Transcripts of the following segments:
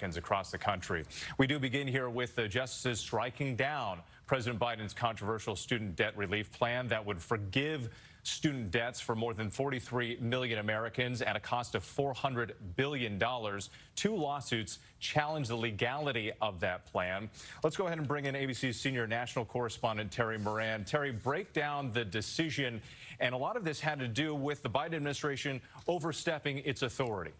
Americans across the country. We do begin here with the justices striking down President Biden's controversial student debt relief plan that would forgive student debts for more than 43 million Americans at a cost of $400 billion. Two lawsuits challenge the legality of that plan. Let's go ahead and bring in ABC's senior national correspondent, Terry Moran. Terry, break down the decision. And a lot of this had to do with the Biden administration overstepping its authority.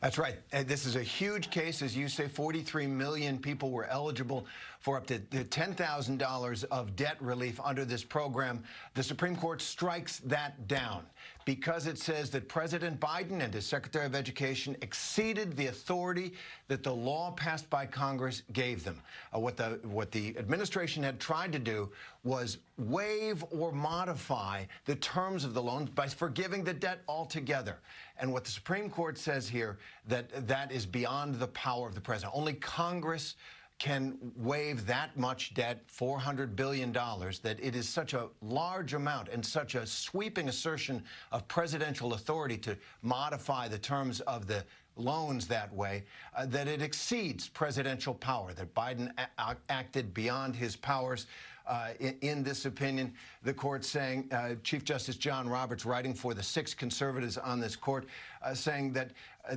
That's right. This is a huge case. As you say, 43 million people were eligible for up to $10,000 of debt relief under this program. The Supreme Court strikes that down because it says that President Biden and his Secretary of Education exceeded the authority that the law passed by Congress gave them. What the administration had tried to do was waive or modify the terms of the loan by forgiving the debt altogether. And what the Supreme Court says here, that is beyond the power of the president. Only Congress can waive that much debt, $400 billion, that it is such a large amount and such a sweeping assertion of presidential authority to modify the terms of the loans that way, that it exceeds presidential power, that Biden acted beyond his powers. In this opinion, the court saying, Chief Justice John Roberts, writing for the 6 conservatives on this court, saying that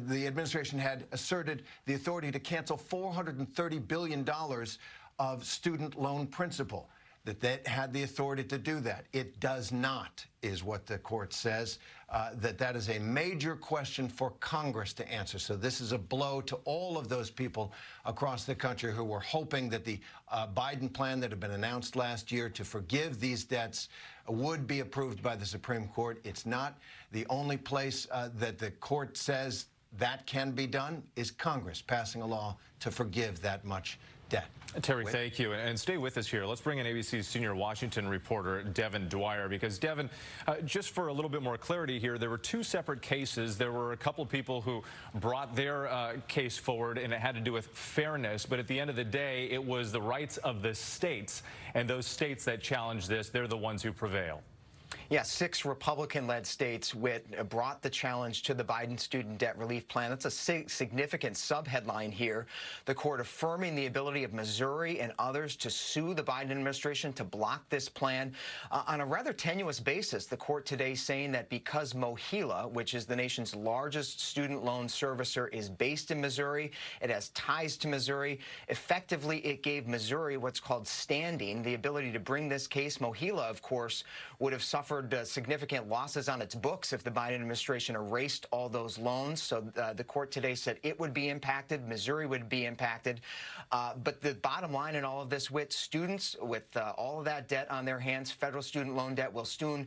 the administration had asserted the authority to cancel $430 billion of student loan principal, that they had the authority to do that. It does not, is what the court says, that is a major question for Congress to answer. So this is a blow to all of those people across the country who were hoping that the Biden plan that had been announced last year to forgive these debts would be approved by the Supreme Court. It's not. The only place that the court says that can be done is Congress passing a law to forgive that much debt. Terry, thank you. And stay with us here. Let's bring in ABC's senior Washington reporter, Devin Dwyer, because, Devin, just for a little bit more clarity here, there were 2 separate cases. There were a couple of people who brought their case forward, and it had to do with fairness. But at the end of the day, it was the rights of the states, and those states that challenged this, they're the ones who prevail. Yeah, 6 Republican-led states brought the challenge to the Biden student debt relief plan. That's a significant subheadline here. The court affirming the ability of Missouri and others to sue the Biden administration to block this plan on a rather tenuous basis. The court today saying that because MOHELA, which is the nation's largest student loan servicer, is based in Missouri, it has ties to Missouri. Effectively, it gave Missouri what's called standing, the ability to bring this case. MOHELA, of course, would have suffered significant losses on its books if the Biden administration erased all those loans. So the court today said it would be impacted, Missouri would be impacted. But the bottom line in all of this, with students with all of that debt on their hands, federal student loan debt, will soon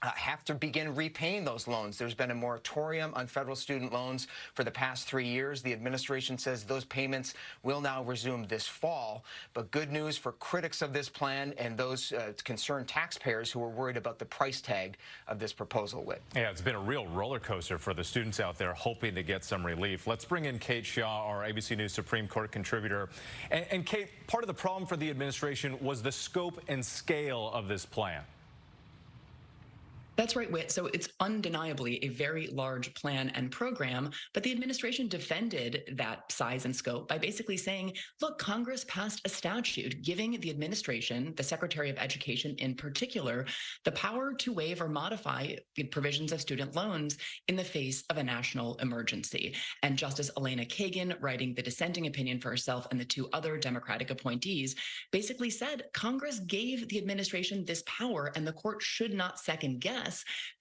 have to begin repaying those loans. There's been a moratorium on federal student loans for the past 3 years. The administration says those payments will now resume this fall. But good news for critics of this plan and those concerned taxpayers who are worried about the price tag of this proposal. Yeah, it's been a real roller coaster for the students out there hoping to get some relief. Let's bring in Kate Shaw, our ABC News Supreme Court contributor. And Kate, part of the problem for the administration was the scope and scale of this plan. That's right, Whit. So it's undeniably a very large plan and program, but the administration defended that size and scope by basically saying, look, Congress passed a statute giving the administration, the Secretary of Education in particular, the power to waive or modify the provisions of student loans in the face of a national emergency. And Justice Elena Kagan, writing the dissenting opinion for herself and the 2 other Democratic appointees, basically said Congress gave the administration this power and the court should not second guess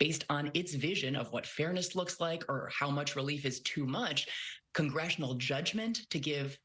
based on its vision of what fairness looks like or how much relief is too much, congressional judgment to give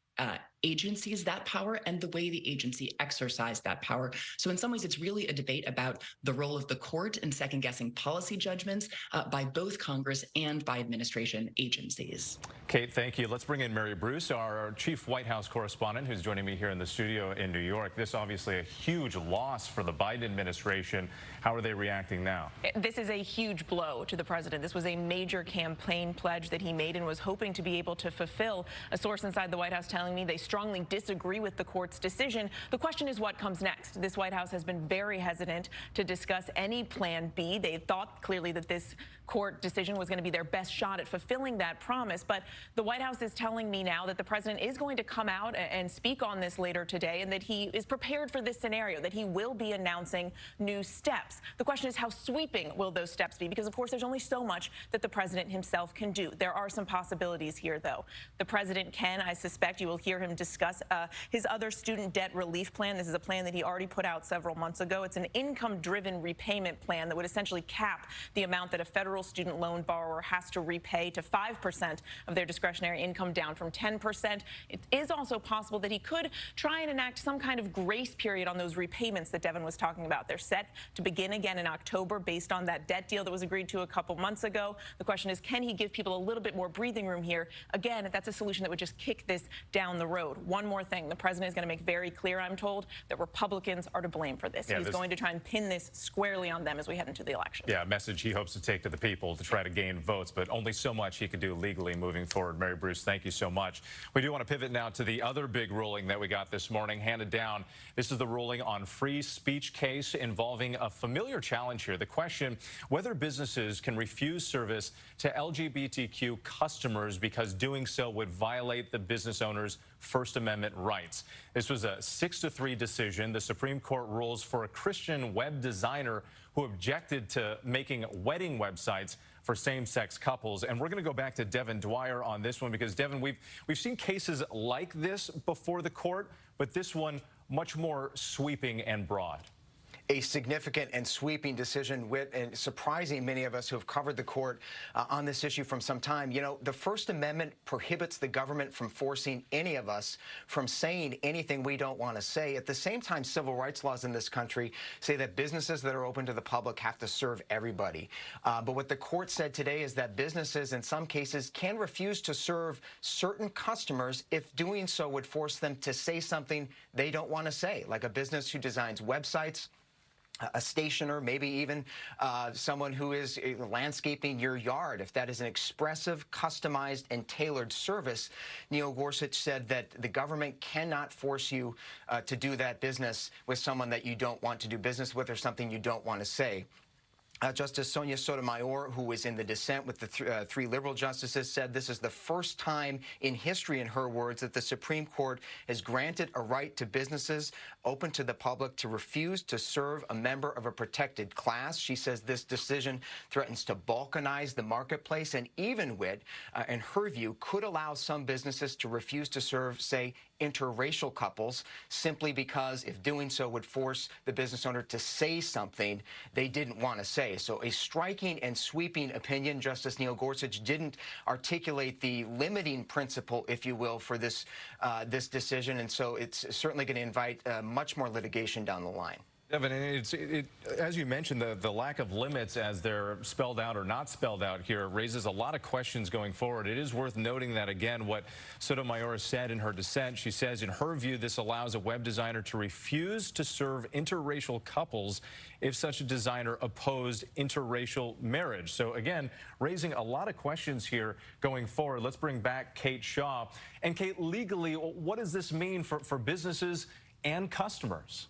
agencies that power and the way the agency exercised that power. So in some ways, it's really a debate about the role of the court in second-guessing policy judgments by both Congress and by administration agencies. Kate, thank you. Let's bring in Mary Bruce, our chief White House correspondent, who's joining me here in the studio in New York. This obviously a huge loss for the Biden administration. How are they reacting now? This is a huge blow to the president. This was a major campaign pledge that he made and was hoping to be able to fulfill. A source inside the White House telling me they strongly disagree with the court's decision. The question is what comes next. This White House has been very hesitant to discuss any plan B. They thought clearly that this court decision was going to be their best shot at fulfilling that promise. But the White House is telling me now that the president is going to come out and speak on this later today, and that he is prepared for this scenario, that he will be announcing new steps. The question is, how sweeping will those steps be? Because, of course, there's only so much that the president himself can do. There are some possibilities here, though. The president can, I suspect you will hear him discuss his other student debt relief plan. This is a plan that he already put out several months ago. It's an income-driven repayment plan that would essentially cap the amount that a federal student loan borrower has to repay to 5% of their discretionary income, down from 10%. It is also possible that he could try and enact some kind of grace period on those repayments that Devin was talking about. They're set to begin again in October based on that debt deal that was agreed to a couple months ago. The question is, can he give people a little bit more breathing room here? Again, that's a solution that would just kick this down the road. One more thing. The president is going to make very clear, I'm told, that Republicans are to blame for this. He's going to try and pin this squarely on them as we head into the election. Yeah, a message he hopes to take to the people to try to gain votes, but only so much he could do legally moving forward. Mary Bruce, thank you so much. We do want to pivot now to the other big ruling that we got this morning, handed down. This is the ruling on free speech case involving a familiar challenge here. The question, whether businesses can refuse service to LGBTQ customers because doing so would violate the business owner's First Amendment rights. This was a 6-3 decision. The Supreme Court rules for a Christian web designer who objected to making wedding websites for same-sex couples. And we're going to go back to Devin Dwyer on this one, because Devin, we've seen cases like this before the court, but this one much more sweeping and broad. A significant and sweeping decision, Whit, and surprising many of us who have covered the court on this issue from some time. You know, the First Amendment prohibits the government from forcing any of us from saying anything we don't want to say. At the same time, civil rights laws in this country say that businesses that are open to the public have to serve everybody. But what the court said today is that businesses, in some cases, can refuse to serve certain customers if doing so would force them to say something they don't want to say, like a business who designs websites, a stationer, maybe even someone who is landscaping your yard. If that is an expressive, customized, and tailored service, Neil Gorsuch said that the government cannot force you to do that business with someone that you don't want to do business with or something you don't want to say. Justice Sonia Sotomayor, who was in the dissent with the three liberal justices, said this is the first time in history, in her words, that the Supreme Court has granted a right to businesses open to the public to refuse to serve a member of a protected class. She says this decision threatens to balkanize the marketplace and even, in her view, could allow some businesses to refuse to serve, say, interracial couples, simply because if doing so would force the business owner to say something they didn't want to say. So a striking and sweeping opinion. Justice Neil Gorsuch didn't articulate the limiting principle, if you will, for this this decision, and so it's certainly going to invite much more litigation down the line. Devin, as you mentioned, the lack of limits as they're spelled out or not spelled out here raises a lot of questions going forward. It is worth noting that, again, what Sotomayor said in her dissent, she says, in her view, this allows a web designer to refuse to serve interracial couples if such a designer opposed interracial marriage. So, again, raising a lot of questions here going forward. Let's bring back Kate Shaw. And, Kate, legally, what does this mean for businesses and customers?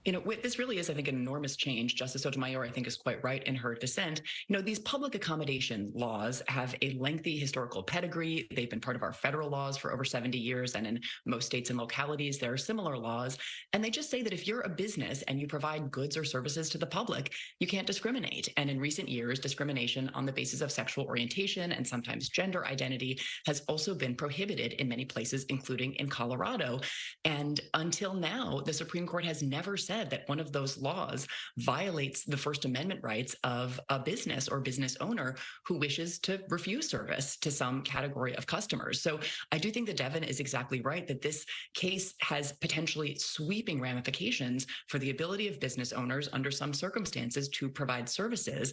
You know, this really is, I think, an enormous change. Justice Sotomayor, I think, is quite right in her dissent. You know, these public accommodation laws have a lengthy historical pedigree. They've been part of our federal laws for over 70 years, and in most states and localities, there are similar laws. And they just say that if you're a business and you provide goods or services to the public, you can't discriminate. And in recent years, discrimination on the basis of sexual orientation and sometimes gender identity has also been prohibited in many places, including in Colorado. And until now, the Supreme Court has never said that one of those laws violates the First Amendment rights of a business or business owner who wishes to refuse service to some category of customers. So I do think that Devin is exactly right that this case has potentially sweeping ramifications for the ability of business owners under some circumstances to provide services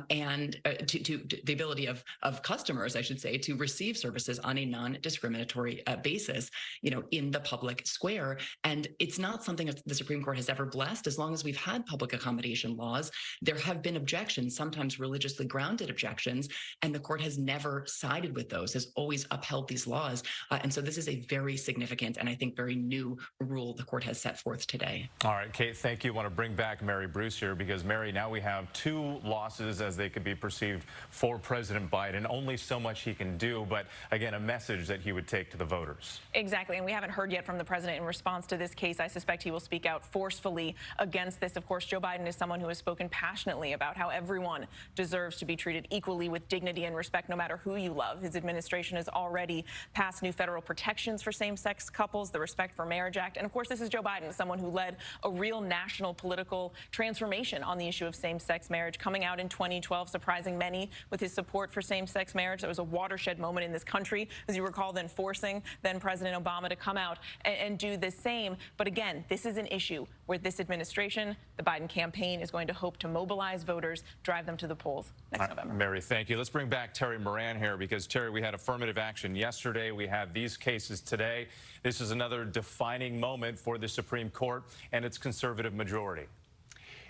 and to the ability of customers, I should say, to receive services on a non-discriminatory basis, you know, in the public square. And it's not something that the Supreme Court has ever ever blessed. As long as we've had public accommodation laws, there have been objections, sometimes religiously grounded objections, and the court has never sided with those, has always upheld these laws. And so this is a very significant and I think very new rule the court has set forth today. All right, Kate, thank you. I want to bring back Mary Bruce here because, Mary, now we have 2 losses as they could be perceived for President Biden. Only so much he can do, but again, a message that he would take to the voters. Exactly, and we haven't heard yet from the president in response to this case. I suspect he will speak out forcefully against this. Of course, Joe Biden is someone who has spoken passionately about how everyone deserves to be treated equally with dignity and respect, no matter who you love. His administration has already passed new federal protections for same-sex couples, the Respect for Marriage Act, and of course, this is Joe Biden, someone who led a real national political transformation on the issue of same-sex marriage, coming out in 2012, surprising many with his support for same-sex marriage. That was a watershed moment in this country, as you recall, then forcing then President Obama to come out and do the same. But again, this is an issue where this administration, the Biden campaign, is going to hope to mobilize voters, drive them to the polls next November. Mary, thank you. Let's bring back Terry Moran here because, Terry, we had affirmative action yesterday. We have these cases today. This is another defining moment for the Supreme Court and its conservative majority.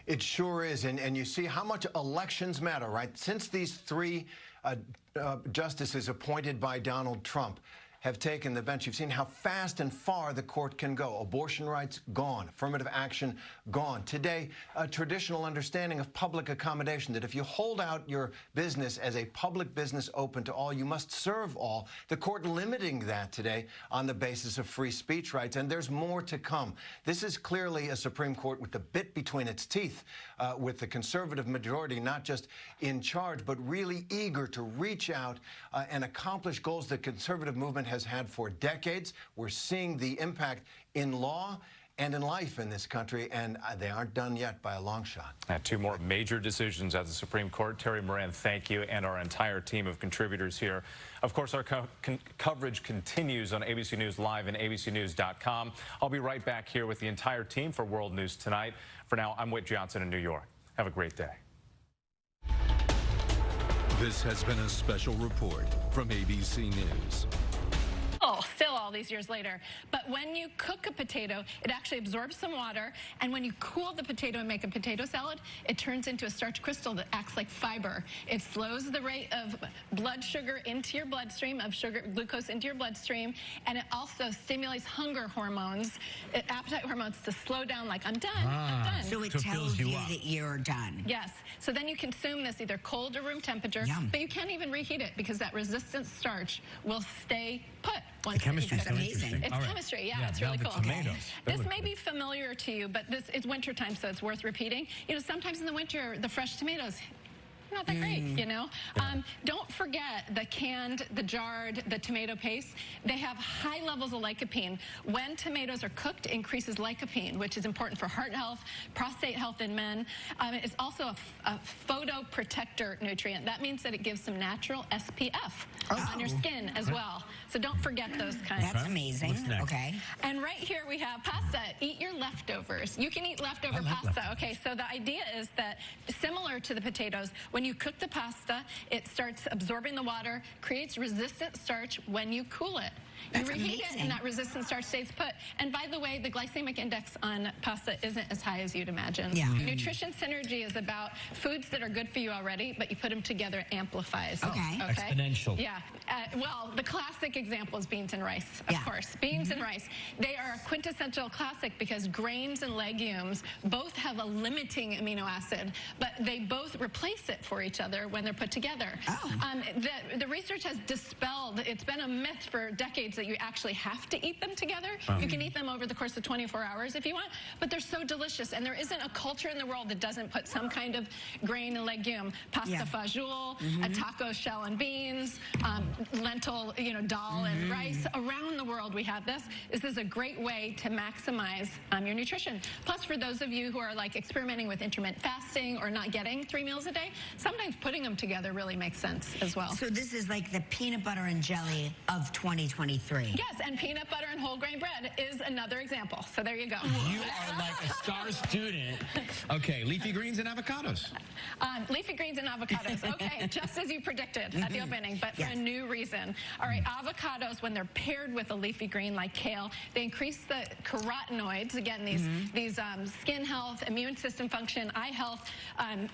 It sure is, and you see how much elections matter, right? Since these 3 justices appointed by Donald Trump have taken the bench, you've seen how fast and far the court can go. Abortion rights, gone. Affirmative action, gone. Today, a traditional understanding of public accommodation, that if you hold out your business as a public business open to all, you must serve all. The court limiting that today on the basis of free speech rights, and there's more to come. This is clearly a Supreme Court with the bit between its teeth, with the conservative majority not just in charge, but really eager to reach out and accomplish goals the conservative movement has had for decades. We're seeing the impact in law and in life in this country, and they aren't done yet by a long shot. 2 more major decisions at the Supreme Court. Terry Moran, thank you, and our entire team of contributors here. Of course, our coverage continues on ABC News Live and abcnews.com. I'll be right back here with the entire team for World News Tonight. For now, I'm Whit Johnson in New York. Have a great day. This has been a special report from ABC News. Still all these years later. But when you cook a potato, it actually absorbs some water, and when you cool the potato and make a potato salad, it turns into a starch crystal that acts like fiber. It slows the rate of blood sugar into your bloodstream, glucose into your bloodstream, and it also stimulates hunger hormones, appetite hormones, to slow down, like, I'm done, I'm done. So it tells you that you're done. Yes. So then you consume this either cold or room temperature, Yum. but you can't even reheat it because that resistant starch will stay put. The chemistry is amazing. It's chemistry, yeah, it's really cool. This may be familiar to you, but it's wintertime, so it's worth repeating. You know, sometimes in the winter, the fresh tomatoes, not that great, you know. Don't forget the jarred, the tomato paste. They have high levels of lycopene. When tomatoes are cooked, it increases lycopene, which is important for heart health, prostate health in men. It's also a photoprotector nutrient. That means that it gives some natural SPF on your skin as well. So don't forget those kinds. That's amazing. Okay. And right here we have pasta. Eat your leftovers. You can eat leftover pasta. Okay, so the idea is that, similar to the potatoes, when you cook the pasta, it starts absorbing the water, creates resistant starch when you cool it. You reheat it, and that resistant starch stays put. And by the way, the glycemic index on pasta isn't as high as you'd imagine. Yeah. Nutrition synergy is about foods that are good for you already, but you put them together, it amplifies. Okay. Exponential. Yeah. Well, the classic example is beans and rice, of course. Beans and rice. They are a quintessential classic because grains and legumes both have a limiting amino acid, but they both replace it for each other when they're put together. The research has dispelled, it's been a myth for decades that you actually have to eat them together. You can eat them over the course of 24 hours if you want, but they're so delicious, and there isn't a culture in the world that doesn't put some kind of grain and legume, pasta fajoule, a taco shell and beans, lentil, dal and rice. Around the world we have this. This is a great way to maximize your nutrition. Plus, for those of you who are like experimenting with intermittent fasting or not getting 3 meals a day, sometimes putting them together really makes sense as well. So this is like the peanut butter and jelly of 2023. Yes, and peanut butter and whole grain bread is another example. So there you go. You are like a star student. Okay, leafy greens and avocados. Leafy greens and avocados. Okay, just as you predicted at the opening, but for a new reason. All right, avocados, when they're paired with a leafy leafy green like kale. They increase the carotenoids, again, these skin health, immune system function, eye health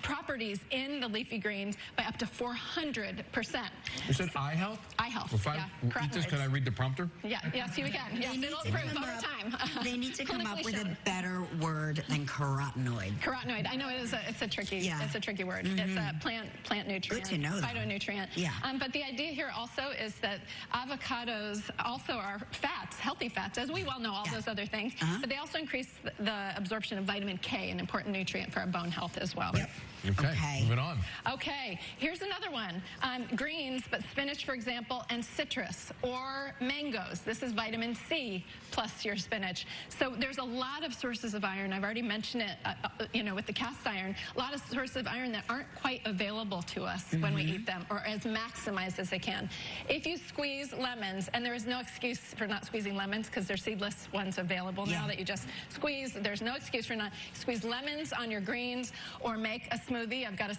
properties in the leafy greens by up to 400%. You said eye health? Eye health, If I yeah. eat this, can I read the prompter? Yeah, yes, you can. Yes, it'll improve over time. They need to come up Clinically with shown. a better word than carotenoid. Carotenoid. I know it's a tricky word. It's a plant nutrient. Good to know, though. Phytonutrient. Yeah. But the idea here also is that avocados also are fats, healthy fats, as we well know, all those other things. But they also increase the absorption of vitamin K, an important nutrient for our bone health as well. Yep. Okay, moving on. Okay, here's another one. Greens, but spinach, for example, and citrus, or mangoes. This is vitamin C plus your spinach. So there's a lot of sources of iron. I've already mentioned it, with the cast iron. A lot of sources of iron that aren't quite available to us when we eat them, or as maximized as they can. If you squeeze lemons, and there is no excuse for not squeezing lemons because there's seedless ones available now that you just squeeze. There's no excuse for not squeeze lemons on your greens, or make a smoothie. I've got a